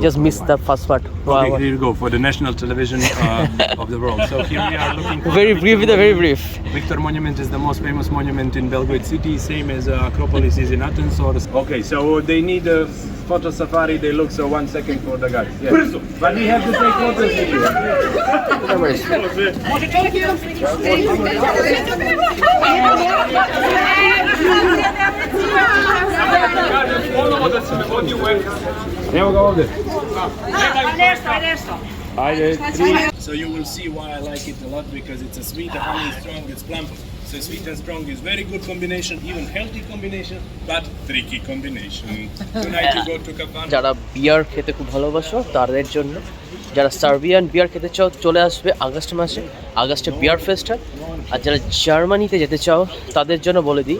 just missed the first part. Okay, here you go for the national television of the world. So here we are looking for Very brief, very brief. Victor Monument is the most famous monument in Belgrade city, same as Acropolis is in Athens. Okay, so they need a photo safari. They look, so 1 second for the guys. Yes. But we have to take photos with you. No worries. Evo ga ovdje. Ajde, 3. So you will see why I like it a lot, because it's a sweet, honey, strong, it's plump. So sweet and strong is very good combination, even healthy combination, but tricky combination. Tonight you go to Cappadocia. যারা বিয়ার খেতে খুব ভালোবাসো তাদের জন্য, যারা Serbian বিয়ার খেতে চাও চলে আসবে আগস্ট মাসে, আগস্টে বিয়ার ফেস্ট হয়। আর যারা জার্মানিতে যেতে চাও তাদের জন্য বলে দিই,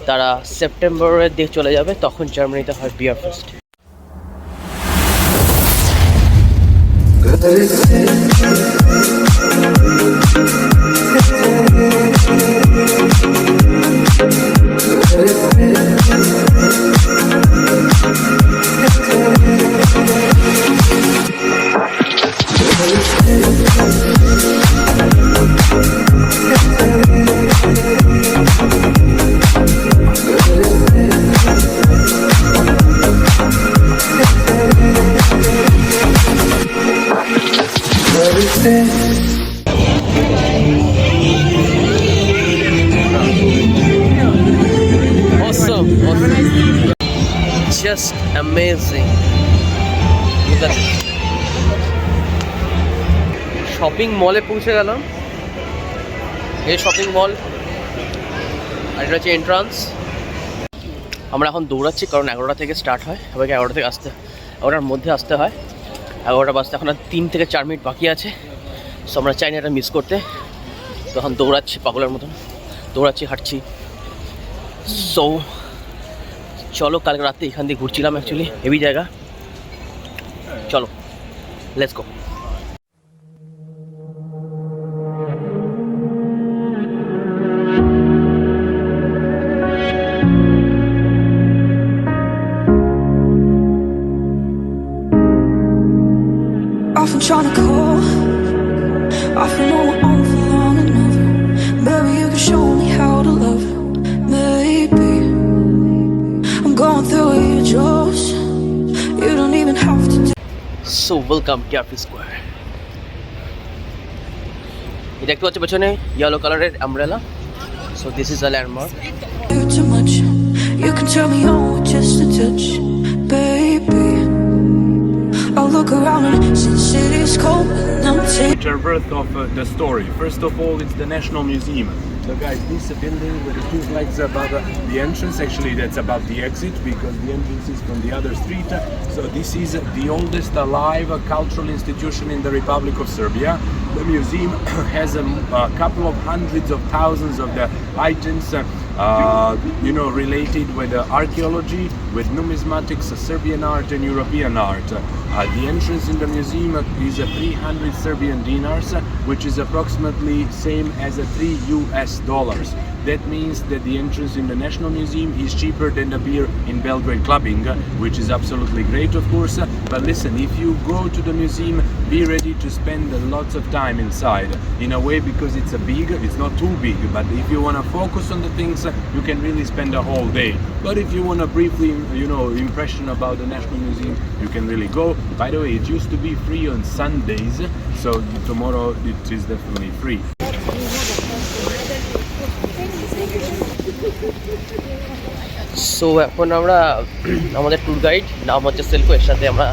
তারা সেপ্টেম্বরের দিকে চলে যাবে, তখন জার্মানিতে হয় beer fest. Awesome. Just amazing. Look at this. Shopping মলে পৌঁছে গেলাম। এই শপিং মল, আর এটা হচ্ছে এন্ট্রান্স। আমরা এখন দৌড়াচ্ছি কারণ 11টা থেকে স্টার্ট হয়, সবাইকে 11টা থেকে আসতে, 11টার মধ্যে আসতে হয়। 11টা বাজতে এখন 3 থেকে 4 মিনিট বাকি আছে। সো আমরা চাই না এটা মিস করতে, তো এখন দৌড়াচ্ছি পাগলের মতন, দৌড়াচ্ছি, হাঁটছি। সো চলো, কালকে রাতে এখান দিয়ে ঘুরছিলাম, অ্যাকচুয়ালি হেভি জায়গা। চলো, let's go. Often trying to call, often on my own for long enough. Maybe you can show me how to love. Maybe I'm going through your jaws. You don't even have to. So welcome Cappadocia Square. এই দেখতে পাচ্ছ পেছনে yellow কালারের umbrella. So this is a landmark. Too much. You can turn me on with just a touch, baby. I'll look around and since it is cold and I'm Major birth of the story. First of all, it's the National Museum. So guys, this building with the 2 flags above the entrance, actually that's above the exit, because the entrance is from the other street. So this is the oldest alive cultural institution in the Republic of Serbia. The museum has a couple of hundreds of thousands of the items related with archaeology, with numismatics, Serbian art and European art. The entrance in the museum is 300 Serbian dinars, which is approximately same as $3 US. That means that the entrance in the National Museum is cheaper than the beer in Belgrade clubbing, which is absolutely great, of course. But listen, if you go to the museum, be ready to spend lots of time inside, in a way, because it's not too big, but if you want to focus on the things, you can really spend a whole day. But if you want a briefly, impression about the National Museum, you can really go. By the way, it used to be free on Sundays, so tomorrow it is definitely free. So এখন আমরা আমাদের tour guide নাম হচ্ছে সেলকো, এর সাথে আমরা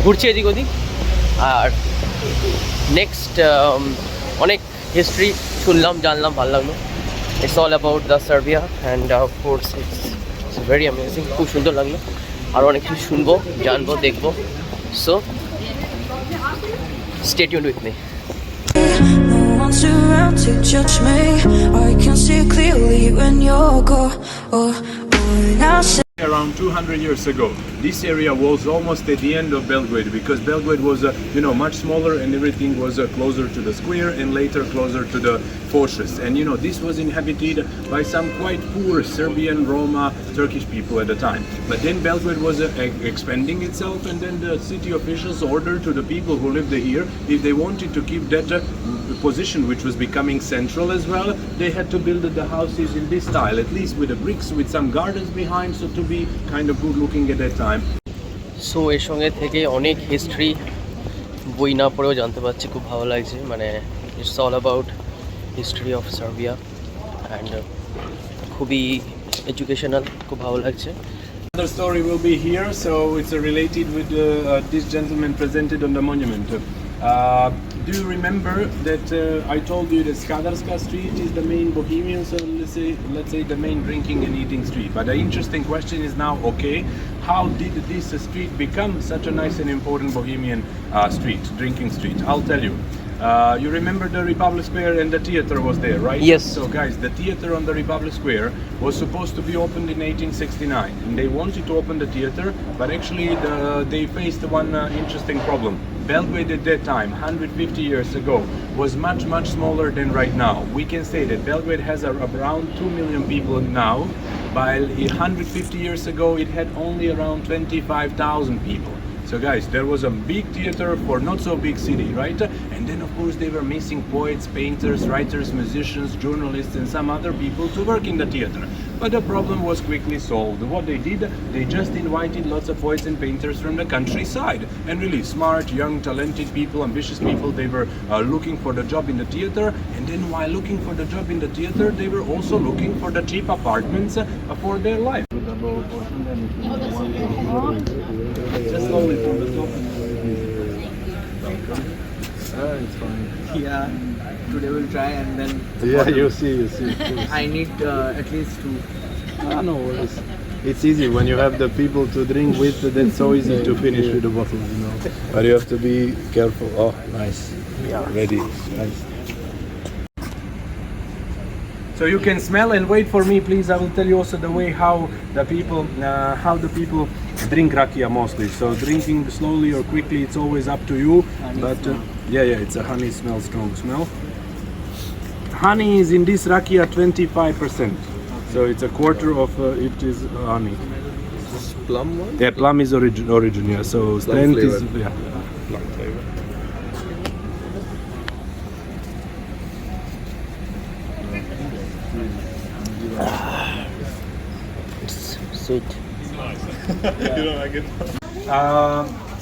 ঘুরছি এদিক ওদিক। আর নেক্সট অনেক হিস্ট্রি শুনলাম, জানলাম, ভালো লাগলো। It's all about the Serbia and of course it's very amazing, খুব সুন্দর লাগলো। আরও অনেক কিছু শুনবো, জানবো, দেখবো। So stay tuned with me. around to judge me. I can see clearly when you're gone. Around 200 years ago, this area was almost at the end of Belgrade, because Belgrade was much smaller and everything was closer to the square and later closer to the fortress. And this was inhabited by some quite poor Serbian Roma Turkish people at the time. But then Belgrade was expanding itself, and then the city officials ordered to the people who lived here, if they wanted to keep that position, which was becoming central as well, they had to build the houses in this style, at least with the bricks, with some gardens behind, so to be kind of good looking at that time. So এর সঙ্গে থেকে অনেক history বই না পড়েও জানতে পারছি, খুব ভালো লাগছে। মানে it's all about history of Serbia and খুবই এডুকেশনাল, খুব ভালো লাগছে। Another story will be here, so it's related with this gentleman presented on the monument. Do you remember that I told you that Skadarska Street is the main Bohemian, so let's say the main drinking and eating street. But the interesting question is now, okay, how did this street become such a nice and important Bohemian street, drinking street? I'll tell you. You remember the Republic Square and the theater was there, right? Yes. So guys, the theater on the Republic Square was supposed to be opened in 1869, and they wanted to open the theater, but actually they faced one interesting problem. Belgrade at that time, 150 years ago, was much smaller than right now. We can say that Belgrade has around 2 million people now, while 150 years ago it had only around 25,000 people. So guys, there was a big theater for not so big city, right? And then of course they were missing poets, painters, writers, musicians, journalists and some other people to work in the theater. But the problem was quickly solved. What they did, they just invited lots of poets and painters from the countryside. And really smart, young, talented people, ambitious people, they were looking for the job in the theater. And then while looking for the job in the theater, they were also looking for the cheap apartments for their life. Just slowly from the top. It's fine. Yeah, today we'll try and then. Yeah, you see. I need at least two. No worries. It's easy when you have the people to drink with. Then so easy to finish with the bottle, you know. But you have to be careful. Oh, nice. Yeah, ready. Nice. So you can smell and wait for me, please. I will tell you also the way how the people drink rakia mostly. So drinking slowly or quickly, it's always up to you. But yeah, it's a honey smell, strong smell. Honey is in this rakia 25%. So it's a quarter of it is honey. This plum one? Yeah, plum is origin. Yeah. So strength is yeah. Plum flavor. It's sweet. You don't like it?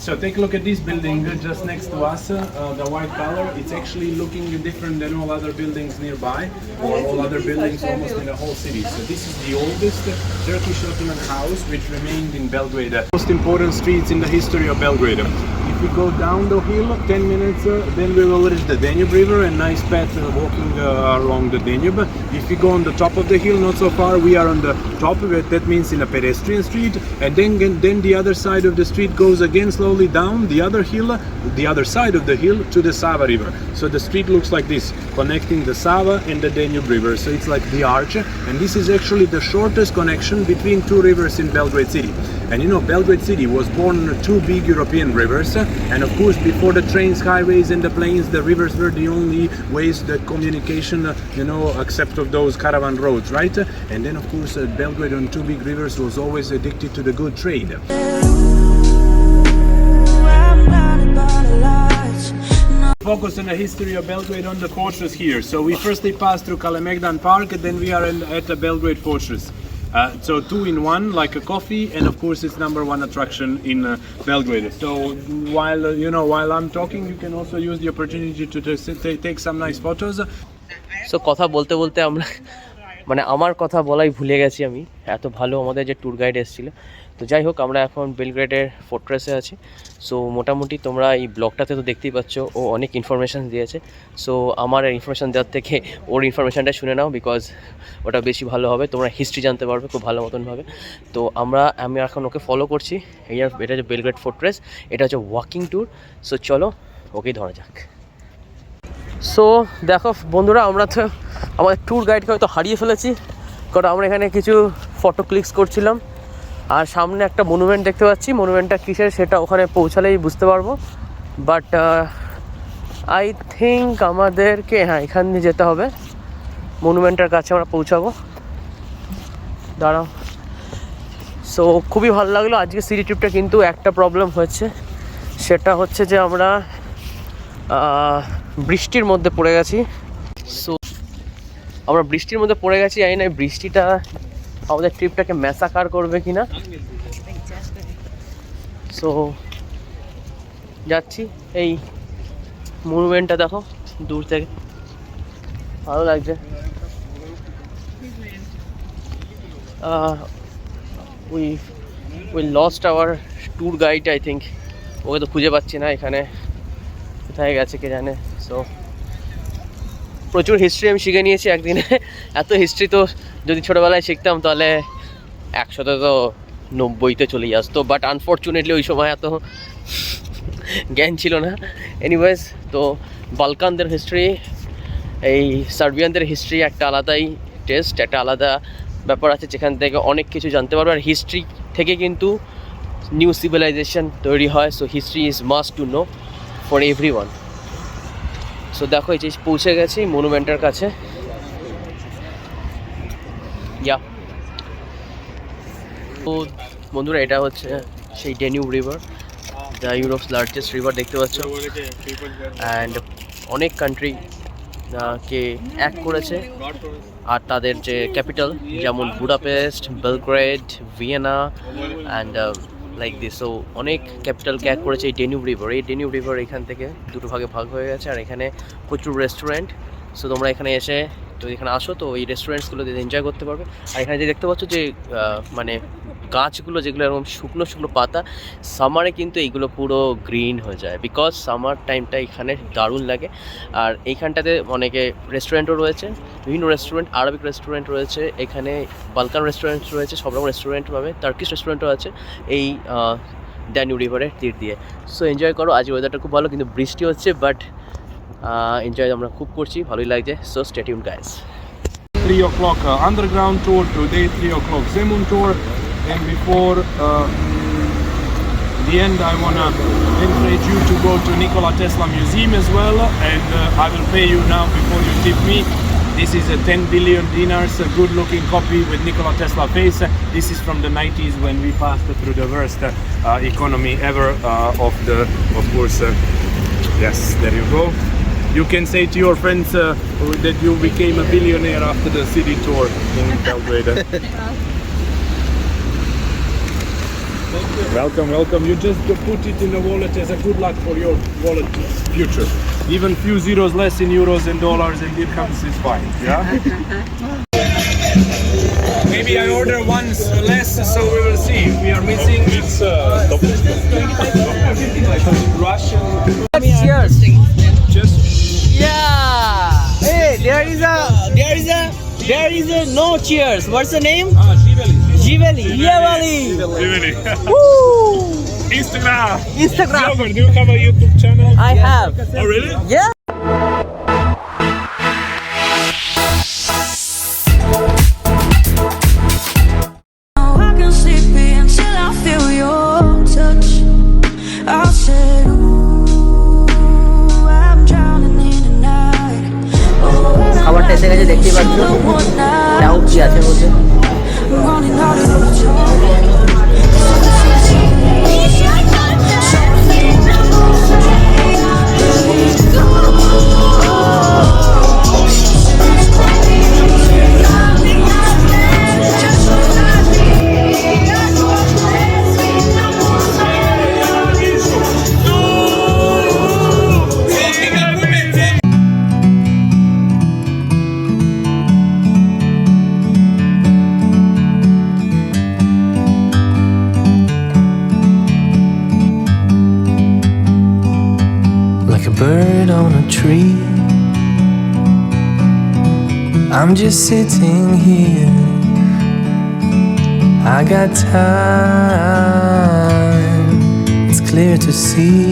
So take a look at this building just next to us, the white color. It's actually looking different than all other buildings nearby, or all other buildings almost in the whole city. So this is the oldest Turkish Ottoman house which remained in Belgrade. Most important streets in the history of Belgrade. If we go down the hill 10 minutes, then we will reach the Danube River, and nice path walking along the Danube. If we go on the top of the hill, not so far, we are on the top of it. That means in a pedestrian street, and then the other side of the street goes again slowly down the other side of the hill to the Sava River. So the street looks like this, connecting the Sava and the Danube River. So it's like the arch, and this is actually the shortest connection between two rivers in Belgrade city. And you know, Belgrade city was born on two big European rivers, and of course before the trains, highways and the planes, the rivers were the only ways that communication, except of those caravan roads, right? And then of course Belgrade on two big rivers was always addicted to the good trade. Focus on the history of Belgrade on the fortress here. So we firstly pass through Kalemegdan Park, and then we are at the Belgrade Fortress. So 2 in 1, like a coffee, and of course it's number 1 attraction in Belgrade. So while I'm talking, you can also use the opportunity to take some nice photos. So কথা বলতে বলতে আমরা আমার কথা বলাই ভুলে গেছি আমি, এত ভালো আমাদের যে ট্যুর গাইড এসেছিলো। তো যাই হোক, আমরা এখন বেলগ্রেডের ফোর্ট্রেসে আছি। সো মোটামুটি তোমরা এই ব্লগটাতে তো দেখতেই পাচ্ছ, ও অনেক ইনফরমেশান দিয়েছে। সো আমার ইনফরমেশান দেওয়ার থেকে ওর ইনফরমেশানটা শুনে নাও, বিকজ ওটা বেশি ভালো হবে, তোমরা হিস্ট্রি জানতে পারবে খুব ভালো মতনভাবে। তো আমি এখন ওকে ফলো করছি। এটা হচ্ছে বেলগ্রেড ফোর্ট্রেস, এটা হচ্ছে ওয়াকিং ট্যুর। সো চলো ওকেই ধরা যাক। সো দেখো বন্ধুরা, আমরা তো আমাদের ট্যুর গাইডকে হয়তো হারিয়ে ফেলেছি, কারণ আমরা এখানে কিছু ফটো ক্লিকস করছিলাম। আর সামনে একটা মনুমেন্ট দেখতে পাচ্ছি, মনুমেন্টটা কিসের সেটা ওখানে পৌঁছালেই বুঝতে পারবো। বাট আই থিঙ্ক আমাদেরকে এখান দিয়ে যেতে হবে, মনুমেন্টের কাছে আমরা পৌঁছাবো। দাঁড়াও, সো খুবই ভালো লাগলো আজকে সিটি ট্রিপটা, কিন্তু একটা প্রবলেম হয়েছে, সেটা হচ্ছে যে আমরা বৃষ্টির মধ্যে পড়ে গেছি। সো আমরা বৃষ্টির মধ্যে পড়ে গেছি, জানি না বৃষ্টিটা আমাদের ট্রিপটাকে ম্যাসাকার করবে কিনা। সো যাচ্ছি, এই মনুমেন্টটা দেখো দূর থেকে, ভালো লাগছে। We lost our tour guide, I think. Okay তো খুঁজে পাচ্ছি না এখানে, কোথায় গেছে কে জানে। সো প্রচুর হিস্ট্রি আমি শিখে নিয়েছি একদিনে। এত হিস্ট্রি তো যদি ছোটোবেলায় শিখতাম তাহলে 100তে তো 90তে চলে আসতো, বাট আনফর্চুনেটলি ওই সময় এত জ্ঞান ছিল না। এনিওয়েজ, তো বালকানদের হিস্ট্রি, এই সার্বিয়ানদের হিস্ট্রি একটা আলাদাই টেস্ট, একটা আলাদা ব্যাপার আছে, যেখান থেকে অনেক কিছু জানতে পারবে। আর হিস্ট্রি থেকে কিন্তু নিউ সিভিলাইজেশন তৈরি হয়। So history is must to know for everyone. So দেখো এই যে পৌঁছে গেছি মনুমেন্টের কাছে। ইয়া, তো বন্ধুরা এটা হচ্ছে সেই Danube river, the Europe's largest river, দেখতে পাচ্ছ। অ্যান্ড অনেক কান্ট্রি কে এক করেছে, আর তাদের যে ক্যাপিটাল যেমন Budapest, Belgrade, Vienna and like this. So অনেক ক্যাপিটালকে এক করেছে এই ডেনিউব রিভার। এই ডেনিউব রিভার এখান থেকে দুটো ভাগে ভাগ হয়ে গেছে, আর এখানে প্রচুর রেস্টুরেন্ট। সো তোমরা এখানে এসে যদি এখানে আসো তো এই রেস্টুরেন্টসগুলোতে এনজয় করতে পারবে। আর এখানে যে দেখতে পাচ্ছ যে মানে গাছগুলো যেগুলো এরকম শুকনো শুকনো পাতা, সামারে কিন্তু এইগুলো পুরো গ্রিন হয়ে যায়, বিকজ সামার টাইমটা এখানে দারুণ লাগে। আর এইখানটাতে অনেকে রেস্টুরেন্টও রয়েছে, বিভিন্ন রেস্টুরেন্ট, আরবিক রেস্টুরেন্ট রয়েছে, এখানে বালকান রেস্টুরেন্ট রয়েছে, সব রকম রেস্টুরেন্ট পাবে, টার্কিশ রেস্টুরেন্টও আছে এই ড্যানিউব রিভারের তীর দিয়ে। সো এনজয় করো। আজ ওয়েদারটা খুব ভালো, কিন্তু বৃষ্টি হচ্ছে, বাট এনজয় আমরা খুব করছি, ভালোই লাগছে। So stay tuned guys. 3 o'clock underground tour, today 3 o'clock Zemun tour, and before the end I want to encourage you to go to Nikola Tesla Museum as well, and I will pay you now before you tip me. This is a 10 billion dinars, a good looking copy with Nikola Tesla face. This is from the 90s when we passed through the worst economy ever of course, yes, there you go. You can say to your friends that you became a billionaire after the city tour in Belgrade. Welcome, welcome. You just put it in the wallet as a good luck for your wallet future. Even few zeros less in euros and dollars and dirhams is fine, yeah? Maybe I order once less, so we will see. We are missing Russian. Cheers. Just Yeah. Hey, there is a no cheers. What's the name? Ziveli. Jiveli. Jiveli. Ziveli. Woo. Instagram. Instagram. Do you have a YouTube channel? I have. Oh, really? Yeah. I can sleep until I feel your touch. I'll say, ooh, I'm drowning in the night. খাবারটা এসে গেছে, দেখতেই পাচ্ছ। তাও কি আছে বলতে, Running out of time. Like a bird on a tree, I'm just sitting here. I got time, it's clear to see.